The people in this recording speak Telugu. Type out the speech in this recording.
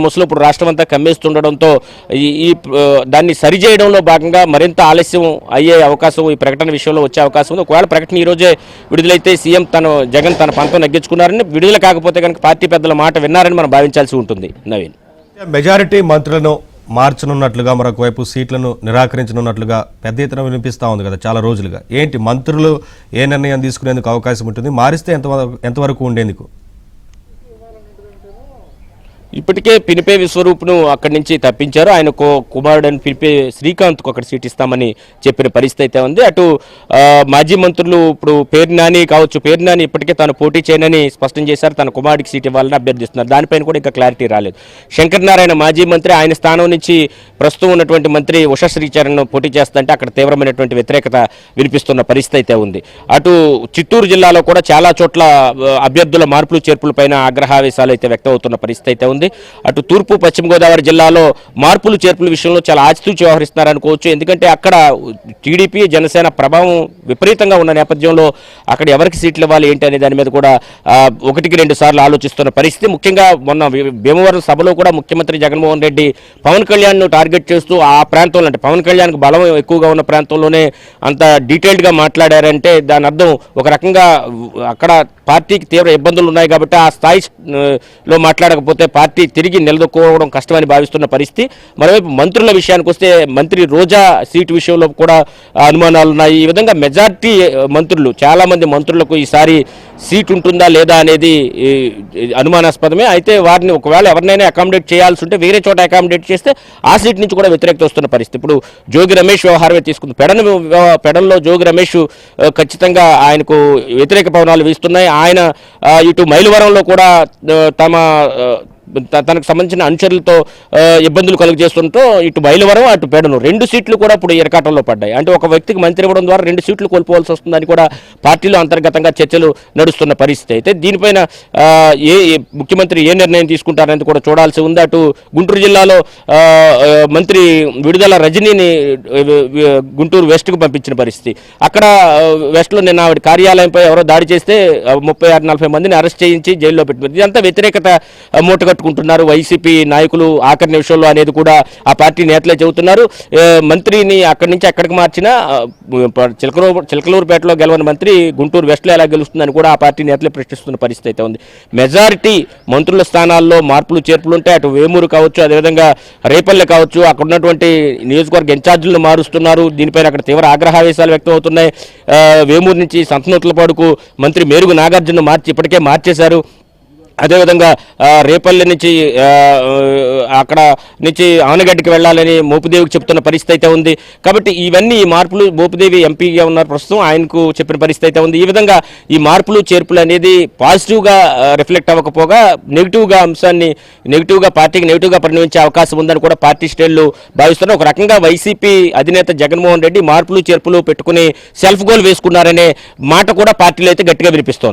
ముసలు ఇప్పుడు రాష్ట్రం అంతా కమ్మేస్తుండడంతో ఈ దాన్ని సరిచేయడంలో భాగంగా మరింత ఆలస్యం అయ్యే అవకాశం ఈ ప్రకటన విషయంలో వచ్చే అవకాశం ఉంది. ఒకవేళ ప్రకటన ఈ రోజే విడుదలైతే సీఎం జగన్ తన పంతం నెగ్గించుకున్నారని, విడుదల కాకపోతే కనుక పార్టీ పెద్దల మాట విన్నారని మనం భావించాల్సి ఉంటుంది. నవీన్, మెజారిటీ మంత్రులను మార్చనున్నట్లుగా, మరొక వైపు సీట్లను నిరాకరించనున్నట్లుగా పెద్ద ఎత్తున వినిపిస్తూ ఉంది కదా చాలా రోజులుగా. ఏంటి మంత్రులు ఏ నిర్ణయం తీసుకునేందుకు అవకాశం ఉంటుంది, మారిస్తే ఎంతవరకు ఉండేందుకు? ఇప్పటికే పినిపే విశ్వరూప్ను అక్కడి నుంచి తప్పించారు. ఆయన కుమారుడని పినిపే శ్రీకాంత్కు అక్కడ సీట్ ఇస్తామని చెప్పిన పరిస్థితి అయితే ఉంది. అటు మాజీ మంత్రులు ఇప్పుడు పేరు నాని కావచ్చు, పేరు నాని ఇప్పటికే తాను పోటీ చేయనని స్పష్టం చేశారు. తన కుమారుడికి సీట్ ఇవ్వాలని అభ్యర్థిస్తున్నారు. దానిపైన కూడా ఇంకా క్లారిటీ రాలేదు. శంకర్ నారాయణ మాజీ మంత్రి, ఆయన స్థానం నుంచి ప్రస్తుతం ఉన్నటువంటి మంత్రి ఉషా శ్రీచరణ్ పోటీ చేస్తుంటే అక్కడ తీవ్రమైనటువంటి వ్యతిరేకత వినిపిస్తున్న పరిస్థితి అయితే ఉంది. అటు చిత్తూరు జిల్లాలో కూడా చాలా చోట్ల అభ్యర్థుల మార్పులు చేర్పులపైన ఆగ్రహావేశాలు అయితే వ్యక్తం అవుతున్న పరిస్థితి అయితే ఉంది. అటు తూర్పు పశ్చిమ గోదావరి జిల్లాలో మార్పులు చేర్పుల విషయంలో చాలా ఆచితూచి వ్యవహరిస్తున్నారనుకోవచ్చు. ఎందుకంటే అక్కడ టీడీపీ జనసేన ప్రభావం విపరీతంగా ఉన్న నేపథ్యంలో అక్కడ ఎవరికి సీట్లు ఇవ్వాలి ఏంటి అనే దాని మీద కూడా 1-2 సార్లు ఆలోచిస్తున్న పరిస్థితి. ముఖ్యంగా మొన్న భీమవరం సభలో కూడా ముఖ్యమంత్రి జగన్మోహన్ రెడ్డి పవన్ కళ్యాణ్ను టార్గెట్ చేస్తూ ఆ ప్రాంతంలో, అంటే పవన్ కళ్యాణ్కి బలం ఎక్కువగా ఉన్న ప్రాంతంలోనే అంత డీటెయిల్డ్గా మాట్లాడారంటే దాని అర్థం ఒక రకంగా అక్కడ పార్టీకి తీవ్ర ఇబ్బందులు ఉన్నాయి కాబట్టి ఆ స్థాయిలో మాట్లాడకపోతే పార్టీ తిరిగి నిలదొక్కుకోవడం కష్టమని భావిస్తున్న పరిస్థితి. మరోవైపు మంత్రుల విషయానికి వస్తే మంత్రి రోజా సీటు విషయంలో కూడా అనుమానాలు ఉన్నాయి. ఈ విధంగా మెజార్టీ మంత్రులు, చాలా మంది మంత్రులకు ఈసారి సీట్ ఉంటుందా లేదా అనేది అనుమానాస్పదమే. అయితే వారిని ఒకవేళ ఎవరినైనా అకామిడేట్ చేయాల్సి ఉంటే వేరే చోట అకామిడేట్ చేస్తే ఆ సీట్ నుంచి కూడా వ్యతిరేకత వస్తున్న పరిస్థితి. ఇప్పుడు జోగి రమేష్ వ్యవహారమే తీసుకుంది. పెడన్లో జోగి రమేష్ ఖచ్చితంగా ఆయనకు వ్యతిరేక పవనాలు వీస్తున్నాయి. ఆయన ఇటు మైలవరంలో కూడా తనకు సంబంధించిన అనుచరులతో ఇబ్బందులు కలుగజేస్తుంటూ ఇటు మైలవరం అటు పెడను 2 సీట్లు కూడా ఇప్పుడు ఇరకాటంలో పడ్డాయి. అంటే ఒక వ్యక్తికి మంత్రి ఇవ్వడం ద్వారా 2 సీట్లు కోల్పోవాల్సి వస్తుందని కూడా పార్టీలో అంతర్గతంగా చర్చలు నడుస్తున్న పరిస్థితి. అయితే దీనిపైన ముఖ్యమంత్రి ఏ నిర్ణయం తీసుకుంటారనేది కూడా చూడాల్సి ఉంది. అటు గుంటూరు జిల్లాలో మంత్రి విడుదల రజనీని గుంటూరు వెస్ట్కు పంపించిన పరిస్థితి. అక్కడ వెస్ట్లో నిన్న ఆవిడ కార్యాలయంపై ఎవరో దాడి చేస్తే 36-40 మందిని అరెస్ట్ చేయించి జైల్లో పెట్టింది. ఇదంతా వ్యతిరేకత మూటగట్టుకుంటున్నారు వైసీపీ నాయకులు ఆఖరి నిమిషంలో అనేది కూడా ఆ పార్టీ నేతలే చెబుతున్నారు. మంత్రిని అక్కడి నుంచి అక్కడికి మార్చిన చిలకలూరుపేటలో గెలవని మంత్రి గుంటూరు వెస్ట్లో ఎలా గెలుస్తుందని కూడా ఆ పార్టీ నేతలే ప్రశ్నిస్తున్న పరిస్థితి అయితే ఉంది. మెజారిటీ మంత్రుల స్థానాల్లో మార్పులు చేర్పులు ఉంటాయి. అటు వేమూరు కావచ్చు, అదేవిధంగా రేపల్లె కావచ్చు, అక్కడ ఉన్నటువంటి నియోజకవర్గ ఇన్ఛార్జీలను మారుస్తున్నారు. దీనిపైన అక్కడ తీవ్ర ఆగ్రహావేశాలు వ్యక్తం అవుతున్నాయి. వేమూరు నుంచి సంతనూతలపాడుకు మంత్రి మేరుగు నాగార్జున ఇప్పటికే మార్చేశారు. అదేవిధంగా రేపల్లి నుంచి అక్కడ నుంచి ఆనగడ్డకి వెళ్ళాలని మోపిదేవికి చెప్తున్న పరిస్థితి అయితే ఉంది. కాబట్టి ఇవన్నీ ఈ మార్పులు, మోపిదేవి ఎంపీగా ఉన్నారు ప్రస్తుతం, ఆయనకు చెప్పిన పరిస్థితి అయితే ఉంది. ఈ విధంగా ఈ మార్పులు చేర్పులు అనేది పాజిటివ్గా రిఫ్లెక్ట్ అవ్వకపోగా నెగిటివ్గా పార్టీకి నెగిటివ్గా పరిణమించే అవకాశం ఉందని కూడా పార్టీ శ్రేణులు భావిస్తున్నారు. ఒక రకంగా వైసీపీ అధినేత జగన్మోహన్ రెడ్డి మార్పులు చేర్పులు పెట్టుకుని సెల్ఫ్ గోల్ వేసుకున్నారనే మాట కూడా పార్టీలో అయితే గట్టిగా వినిపిస్తోంది.